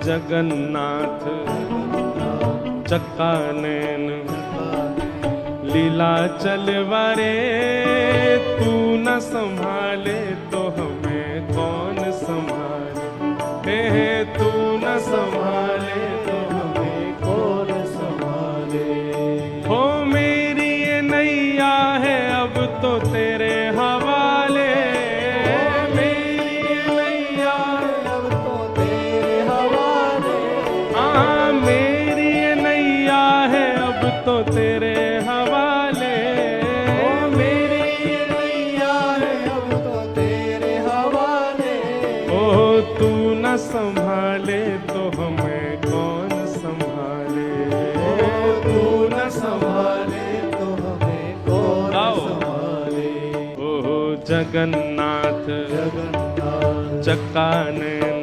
जगन्नाथ चक्का नैन लीला चलवारे, तू न संभाले तो हमें कौन संभाले, हे तू न संभाले तो हमें कौन संभाले। हो मेरी ये नैया है अब तो तेरे हवाले, मेरी ये नैया है अब तो तेरे हवाले। हाँ मेरी ये नैया है अब तो तेरे हवाले, ओ मेरी ये नैया है अब तो तेरे हवाले। ओ तू न संभाले तो हमें कौन संभाले, ओ तू न संभाले तो हमें कौन संभाले। ओ जगन्नाथ चक्का नैन